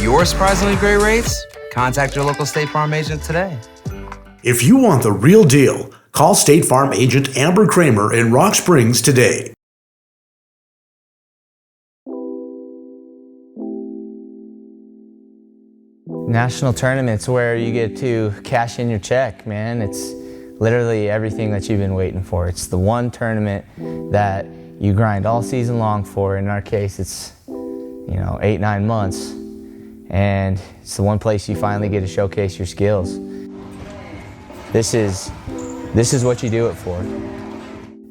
your surprisingly great rates, contact your local State Farm agent today. If you want the real deal, call State Farm agent Amber Kramer in Rock Springs today. National tournaments where you get to cash in your check, man. It's literally everything that you've been waiting for. It's the one tournament that you grind all season long for. In our case, it's 8-9 months, and it's the one place you finally get to showcase your skills. This is what you do it for.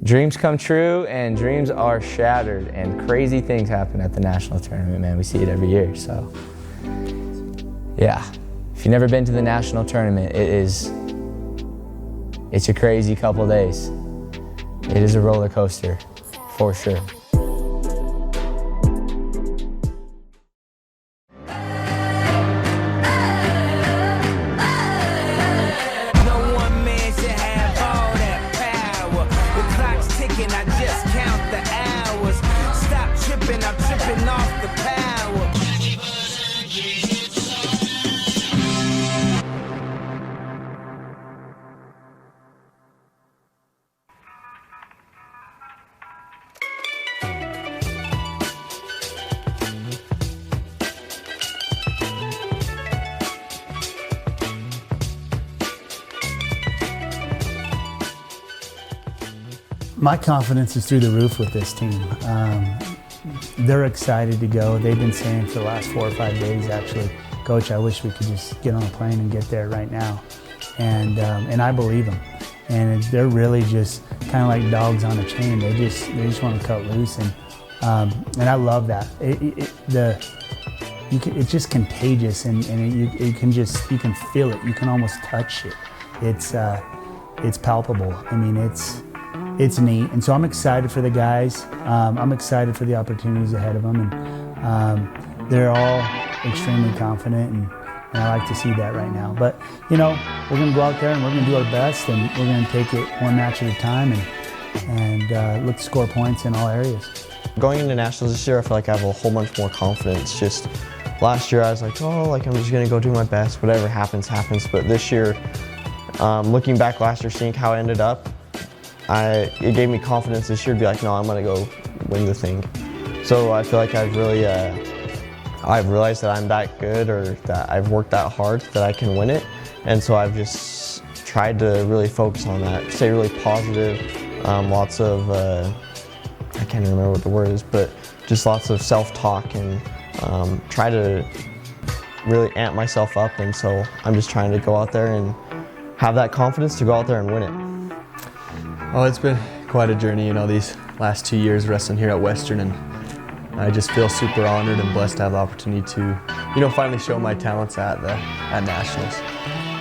Dreams come true and dreams are shattered, and crazy things happen at the national tournament, man. We see it every year, so yeah. If you've never been to the national tournament, it's a crazy couple days. It is a roller coaster, for sure. My confidence is through the roof with this team. They're excited to go. They've been saying for the last 4 or 5 days, actually, Coach, I wish we could just get on a plane and get there right now. And I believe them. And they're really just kind of like dogs on a chain. They just want to cut loose, and I love that. It's just contagious, and you can feel it. You can almost touch it. It's palpable. I mean, it's neat, and so I'm excited for the guys. I'm excited for the opportunities ahead of them, and they're all extremely confident, and I like to see that right now. But we're going to go out there and we're going to do our best, and we're going to take it one match at a time, and look to score points in all areas. Going into nationals this year, I feel like I have a whole bunch more confidence. Just last year, I was like, I'm just going to go do my best. Whatever happens, happens. But this year, looking back last year, seeing how I ended up, it gave me confidence this year to be like, no, I'm going to go win the thing. So I feel like I've realized that I'm that good, or that I've worked that hard that I can win it. And so I've just tried to really focus on that, stay really positive, lots of, I can't even remember what the word is, but just lots of self-talk, and try to really amp myself up. And so I'm just trying to go out there and have that confidence to go out there and win it. Oh, it's been quite a journey, these last 2 years wrestling here at Western, and I just feel super honored and blessed to have the opportunity to, finally show my talents at nationals.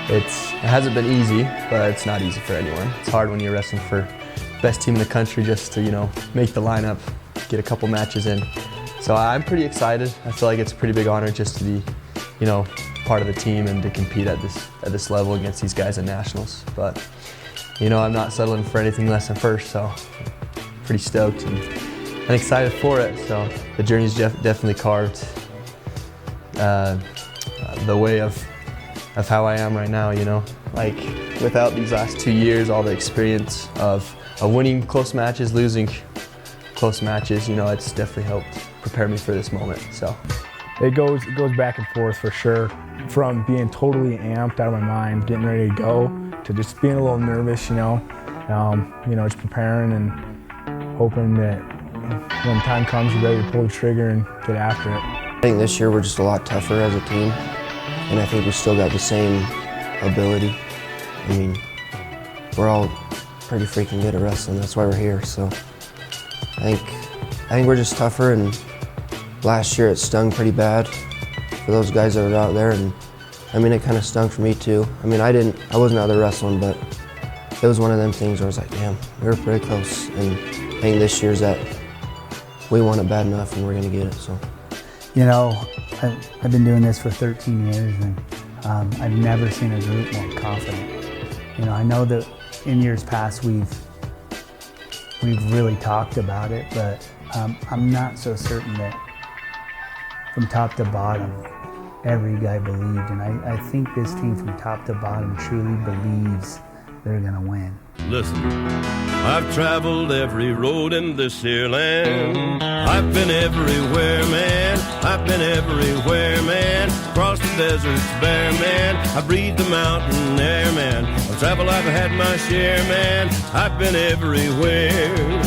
It hasn't been easy, but it's not easy for anyone. It's hard when you're wrestling for best team in the country just to, make the lineup, get a couple matches in. So I'm pretty excited. I feel like it's a pretty big honor just to be, part of the team and to compete at this level against these guys at nationals. But I'm not settling for anything less than first, so pretty stoked and excited for it. So the journey's definitely carved the way of how I am right now, Like, without these last 2 years, all the experience of winning close matches, losing close matches, it's definitely helped prepare me for this moment. So it goes back and forth for sure. From being totally amped out of my mind, getting ready to go, to just being a little nervous, just preparing and hoping that when time comes, you're ready to pull the trigger and get after it. I think this year we're just a lot tougher as a team, and I think we still got the same ability. I mean, we're all pretty freaking good at wrestling. That's why we're here. So I think we're just tougher, and last year it stung pretty bad for those guys that were out there, and it kind of stung for me too. I wasn't out there wrestling, but it was one of them things where I was like, damn, we were pretty close. And I think this year's that we want it bad enough and we're gonna get it, so. I've been doing this for 13 years, and I've never seen a group more confident. I know that in years past we've really talked about it, but I'm not so certain that from top to bottom every guy believed. And I think this team from top to bottom truly believes they're going to win. Listen, I've traveled every road in this here land. I've been everywhere, man. I've been everywhere, man. Across the deserts bare, man. I breathe the mountain air, man. I've traveled, I've had my share, man. I've been everywhere.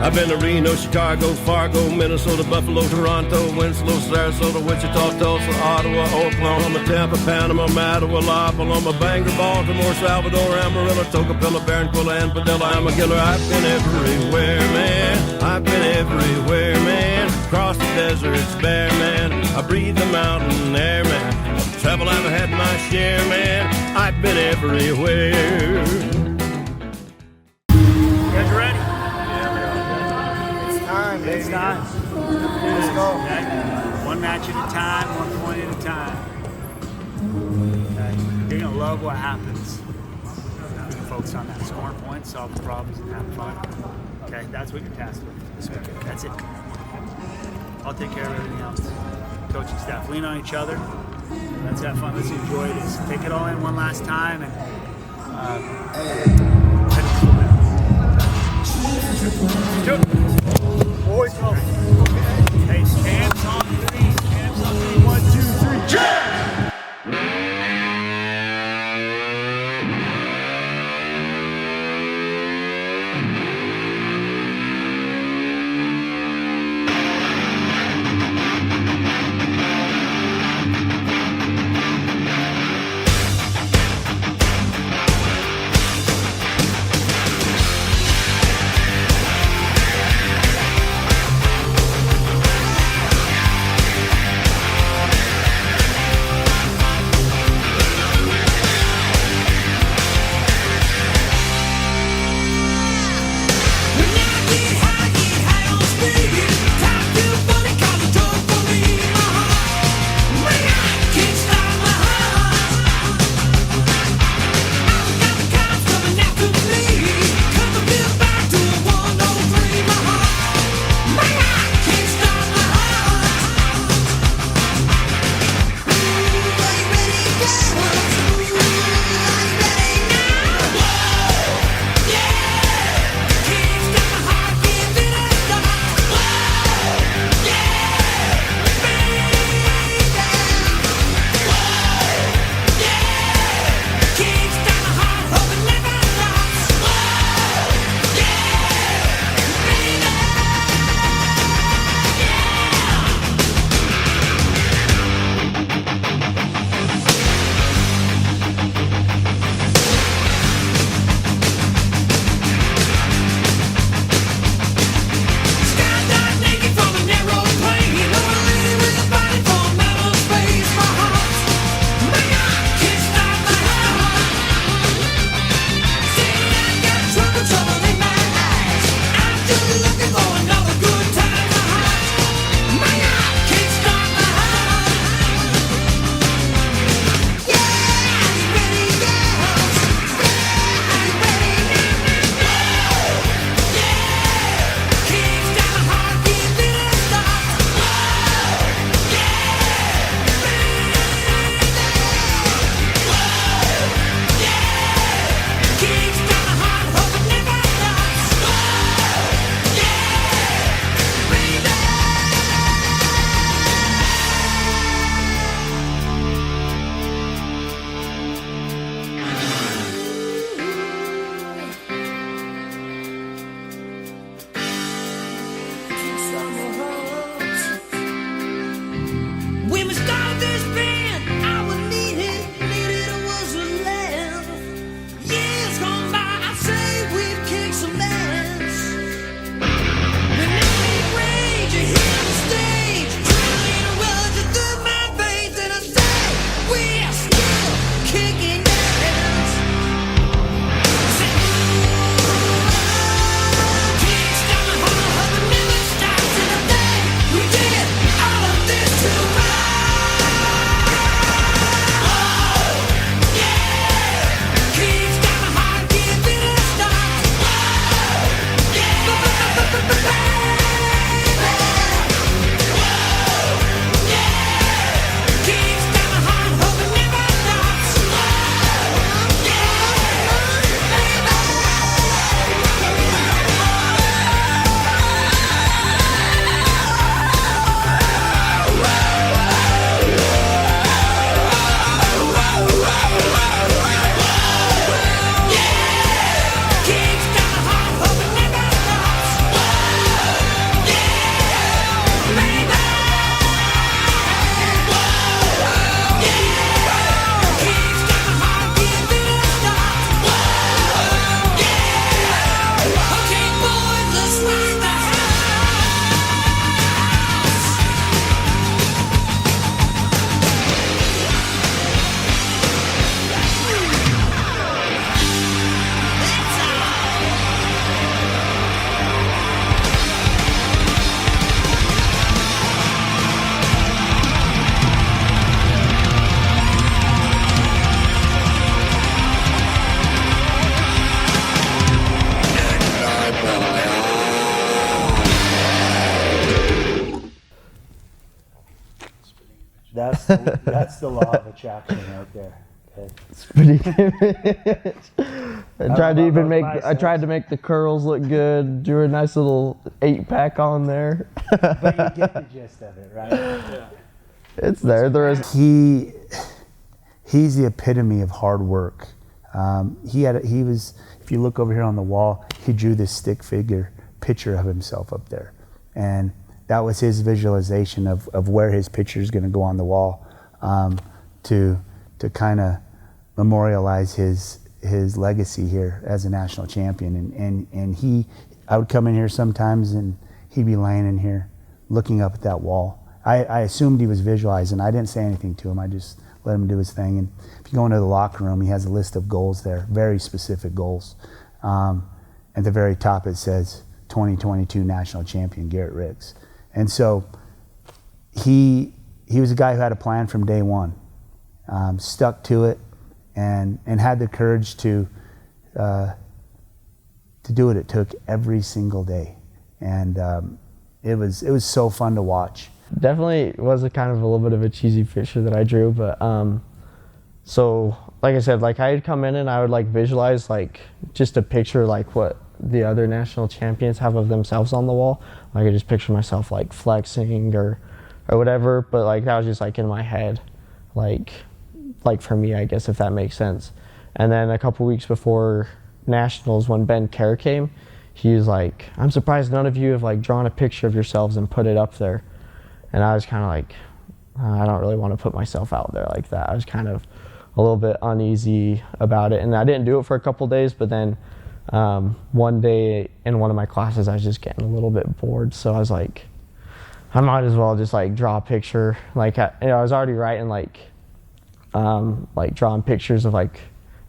I've been to Reno, Chicago, Fargo, Minnesota, Buffalo, Toronto, Winslow, Sarasota, Wichita, Tulsa, Ottawa, Oklahoma, Tampa, Panama, Mattawa, La Paloma, Bangor, Baltimore, Salvador, Amarillo, Tocopilla, Barranquilla, and Padilla, Amagilla. I've been everywhere, man. I've been everywhere, man. Across the deserts bare, man. I breathe the mountain air, man. Travel, I've had my share, man. I've been everywhere. You guys ready? It's time. Let's go. Okay. One match at a time, 1 point at a time. Okay. You're going to love what happens. You can focus on that. Scoring points, solve the problems, and have fun. Okay, that's what you're tasked with this weekend. That's it. I'll take care of everything else. Coaching staff, lean on each other. Let's have fun. Let's enjoy this. Take it all in one last time and head to school now. Boys, go. Hey, camps on 3. Camps on 3. 1, 2, 3. Jam! That's the law of attraction right there. Okay. It's pretty good. I tried to make the curls look good. Drew a nice little 8-pack on there. But you get the gist of it, right? Yeah. It's there. There is. He's the epitome of hard work. He was. If you look over here on the wall, he drew this stick figure picture of himself up there, and that was his visualization of where his picture is going to go on the wall, to kind of memorialize his legacy here as a national champion. And I would come in here sometimes and he'd be laying in here looking up at that wall. I assumed he was visualizing. I didn't say anything to him. I just let him do his thing. And if you go into the locker room, he has a list of goals there, very specific goals. At the very top it says 2022 national champion Garrett Ricks. And so he was a guy who had a plan from day one, stuck to it, and had the courage to do what it took every single day. And it was so fun to watch. Definitely was a kind of a little bit of a cheesy picture that I drew, but so like I said, like I'd come in and I would like visualize like just a picture like what the other national champions have of themselves on the wall. Like I just picture myself like flexing or whatever, but like that was just like in my head, like for me, I guess, if that makes sense. And then a couple weeks before nationals, when Ben Kerr came, he was like, "I'm surprised none of you have like drawn a picture of yourselves and put it up there." And I was kind of like, I don't really want to put myself out there like that. I was kind of a little bit uneasy about it, and I didn't do it for a couple days, but then one day in one of my classes I was just getting a little bit bored, so I was like, I might as well just like draw a picture. Like I was already writing like drawing pictures of like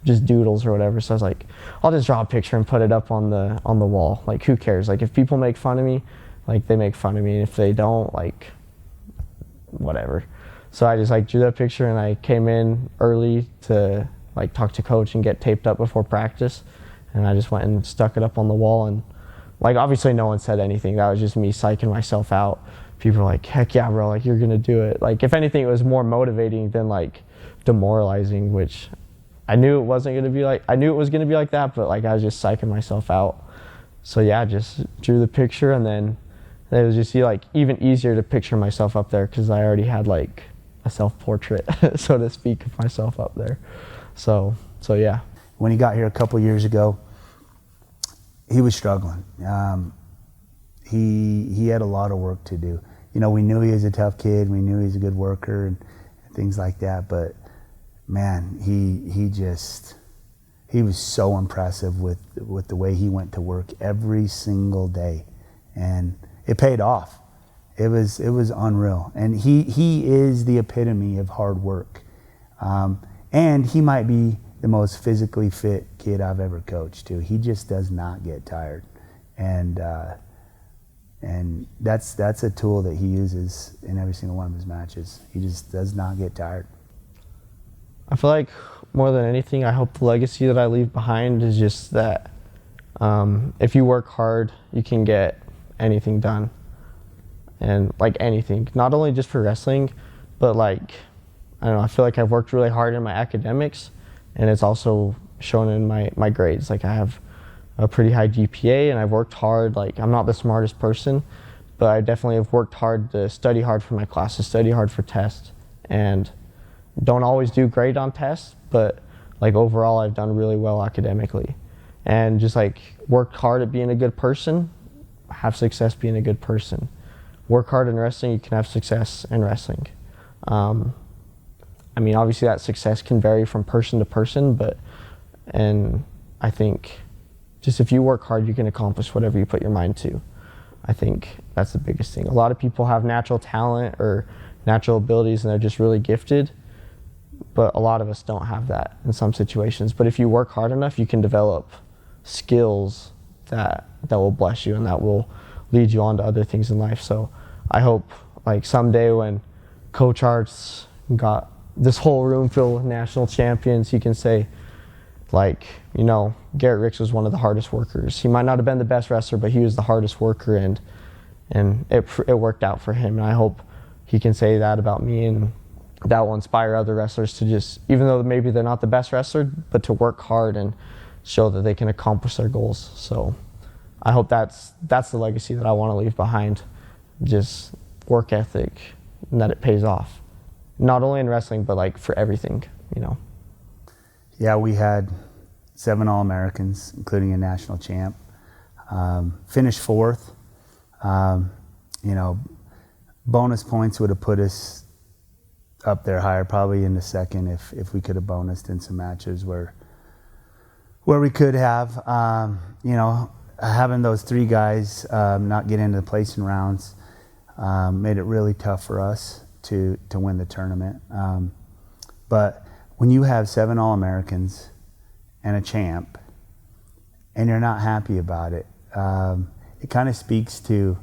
just doodles or whatever, so I was like, I'll just draw a picture and put it up on the wall. Like who cares? Like if people make fun of me, like they make fun of me, and if they don't, like whatever. So I just like drew that picture, and I came in early to like talk to coach and get taped up before practice, and I just went and stuck it up on the wall. And like obviously no one said anything. That was just me psyching myself out. People were like, heck yeah bro, like you're gonna do it. Like if anything, it was more motivating than like demoralizing, which I knew it wasn't gonna be like, I knew it was gonna be like that, but like I was just psyching myself out. So yeah, I just drew the picture, and then it was just like even easier to picture myself up there because I already had like a self-portrait, so to speak, of myself up there. So yeah. When he got here a couple years ago, he was struggling. He had a lot of work to do. You know, we knew he was a tough kid. We knew he was a good worker and things like that. But man, he was so impressive with the way he went to work every single day, and it paid off. It was unreal, and he is the epitome of hard work, and he might be the most physically fit kid I've ever coached too. He just does not get tired, and that's a tool that he uses in every single one of his matches. He just does not get tired. I feel like more than anything, I hope the legacy that I leave behind is just that if you work hard, you can get anything done. And like anything, not only just for wrestling, but like, I don't know, I feel like I've worked really hard in my academics, and it's also shown in my grades. Like I have a pretty high GPA, and I've worked hard. Like I'm not the smartest person, but I definitely have worked hard to study hard for my classes, study hard for tests, and don't always do great on tests, but like overall I've done really well academically, and just like worked hard at being a good person, have success being a good person. Work hard in wrestling, you can have success in wrestling. I mean, obviously that success can vary from person to person, and I think just if you work hard, you can accomplish whatever you put your mind to. I think that's the biggest thing. A lot of people have natural talent or natural abilities, and they're just really gifted, but a lot of us don't have that in some situations. But if you work hard enough, you can develop skills that will bless you and that will lead you on to other things in life. So I hope like someday when Coach Art's got this whole room filled with national champions, he can say like, you know, Garrett Ricks was one of the hardest workers. He might not have been the best wrestler, but he was the hardest worker, and it worked out for him. And I hope he can say that about me, and that will inspire other wrestlers to just, even though maybe they're not the best wrestler, but to work hard and show that they can accomplish their goals. So I hope that's the legacy that I want to leave behind, just work ethic, and that it pays off. Not only in wrestling, but like for everything, you know. Yeah, we had 7 All-Americans, including a national champ. Finished 4th. You know, bonus points would have put us up there higher, probably in the second if we could have bonused in some matches where we could have. You know, having those 3 guys not get into the placing rounds made it really tough for us to win the tournament. But when you have 7 All-Americans and a champ, and you're not happy about it, it kind of speaks to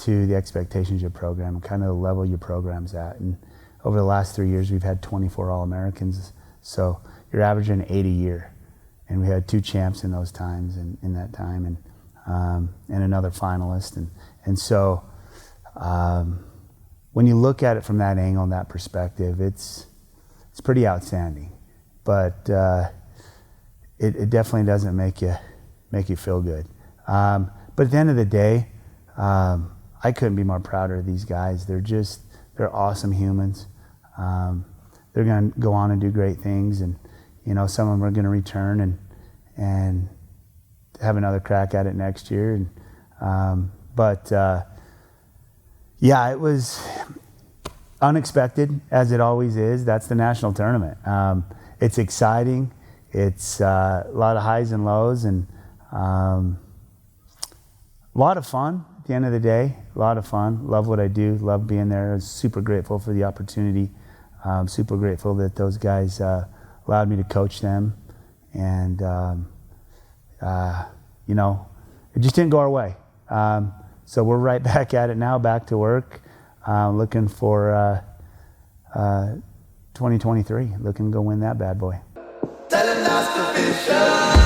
the expectations of your program, kind of the level your program's at. And over the last 3 years, we've had 24 All-Americans, so you're averaging 8 a year. And we had 2 champs in those times, in that time, and another finalist. And so when you look at it from that angle and that perspective, it's pretty outstanding. But it definitely doesn't make you feel good. But at the end of the day, I couldn't be more prouder of these guys. They're awesome humans. They're going to go on and do great things, and you know, some of them are going to return and have another crack at it next year. Yeah, it was unexpected, as it always is. That's the national tournament. It's exciting. It's a lot of highs and lows, and a lot of fun at the end of the day. A lot of fun. Love what I do. Love being there. I was super grateful for the opportunity. Super grateful that those guys allowed me to coach them. And, you know, it just didn't go our way. So we're right back at it now, back to work, looking for 2023, looking to go win that bad boy. Telling us the vision.